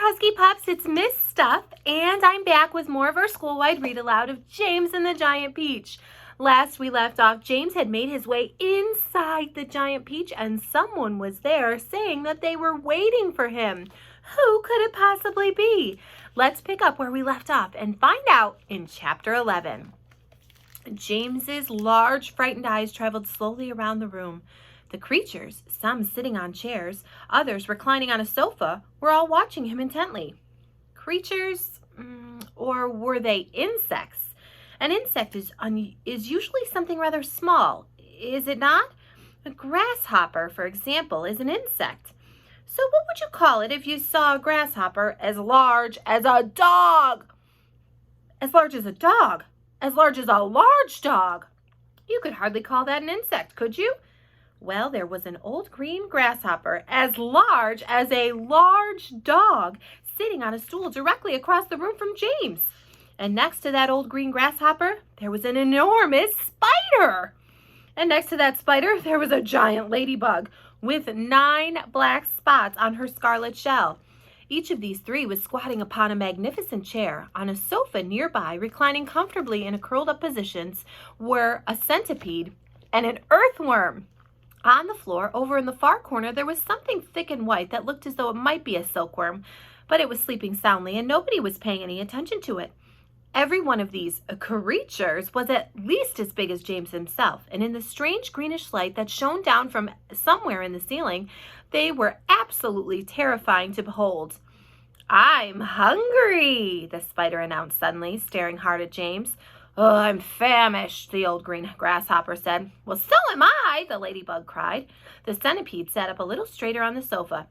Husky Pups, it's Miss Stuff, and I'm back with more of our school-wide read-aloud of James and the Giant Peach. Last we left off, James had made his way inside the Giant Peach, and someone was there saying that they were waiting for him. Who could it possibly be? Let's pick up where we left off and find out in Chapter 11. James's large, frightened eyes traveled slowly around the room. The creatures, some sitting on chairs, others reclining on a sofa, were all watching him intently. Creatures, or were they insects? An insect is usually something rather small, is it not? A grasshopper, for example, is an insect. So what would you call it if you saw a grasshopper as large as a dog? As large as a dog? As large as a large dog? You could hardly call that an insect, could you? Well, there was an old green grasshopper as large as a large dog sitting on a stool directly across the room from James. And next to that old green grasshopper, there was an enormous spider. And next to that spider, there was a giant ladybug with 9 black spots on her scarlet shell. Each of these 3 was squatting upon a magnificent chair. On a sofa nearby, reclining comfortably in curled up positions, were a centipede and an earthworm. On the floor, over in the far corner, there was something thick and white that looked as though it might be a silkworm, but it was sleeping soundly and nobody was paying any attention to it. Every one of these creatures was at least as big as James himself, and in the strange greenish light that shone down from somewhere in the ceiling, they were absolutely terrifying to behold. "I'm hungry," the spider announced suddenly, staring hard at James. "Oh, I'm famished," the old green grasshopper said. "Well, so am I," the ladybug cried. The centipede sat up a little straighter on the sofa.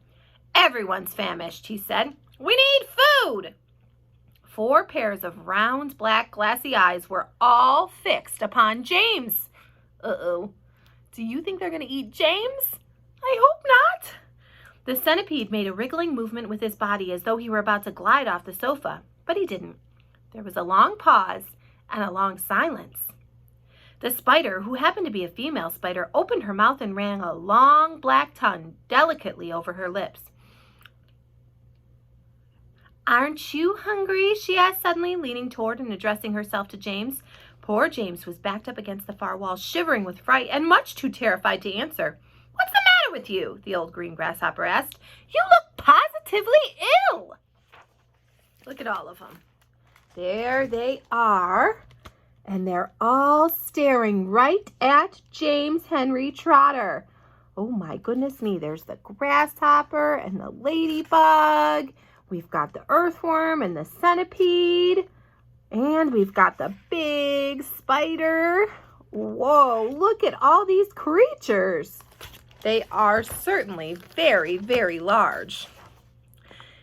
"Everyone's famished," he said. "We need food." 4 pairs of round, black, glassy eyes were all fixed upon James. Uh-oh. Do you think they're going to eat James? I hope not. The centipede made a wriggling movement with his body as though he were about to glide off the sofa, but he didn't. There was a long pause and a long silence. The spider, who happened to be a female spider, opened her mouth and ran a long black tongue delicately over her lips. "Aren't you hungry?" she asked suddenly, leaning toward and addressing herself to James. Poor James was backed up against the far wall, shivering with fright and much too terrified to answer. "What's the matter with you?" the old green grasshopper asked. "You look positively ill." Look at all of them. There they are, and they're all staring right at James Henry Trotter. Oh my goodness me, there's the grasshopper and the ladybug. We've got the earthworm and the centipede, and we've got the big spider. Whoa, look at all these creatures. They are certainly very, very large.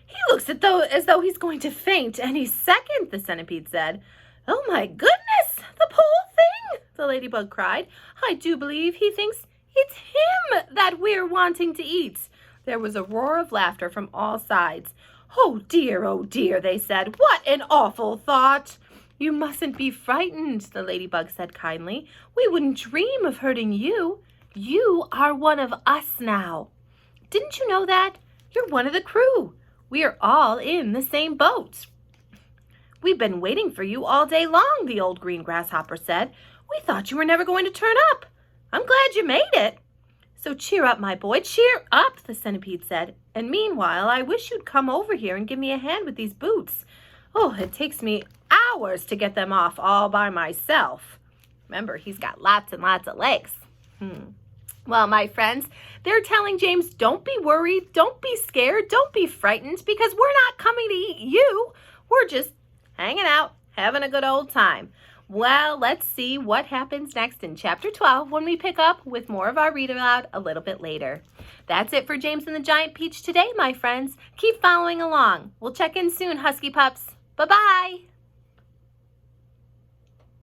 "He looks as though he's going to faint any second," the centipede said. "Oh my goodness, the poor thing," the ladybug cried. "I do believe he thinks it's him that we're wanting to eat." There was a roar of laughter from all sides. "Oh dear," they said. "What an awful thought." "You mustn't be frightened," the ladybug said kindly. "We wouldn't dream of hurting you. You are one of us now. Didn't you know that? You're one of the crew. We are all in the same boat." "We've been waiting for you all day long," the old green grasshopper said. "We thought you were never going to turn up. I'm glad you made it." "So cheer up, my boy, cheer up," the centipede said. "And meanwhile, I wish you'd come over here and give me a hand with these boots. Oh, it takes me hours to get them off all by myself." Remember, he's got lots and lots of legs. Well, my friends, they're telling James, don't be worried, don't be scared, don't be frightened, because we're not coming to eat you. We're just hanging out, having a good old time. Well, let's see what happens next in Chapter 12 when we pick up with more of our read aloud a little bit later. That's it for James and the Giant Peach today, my friends. Keep following along. We'll check in soon, Husky Pups. Bye-bye.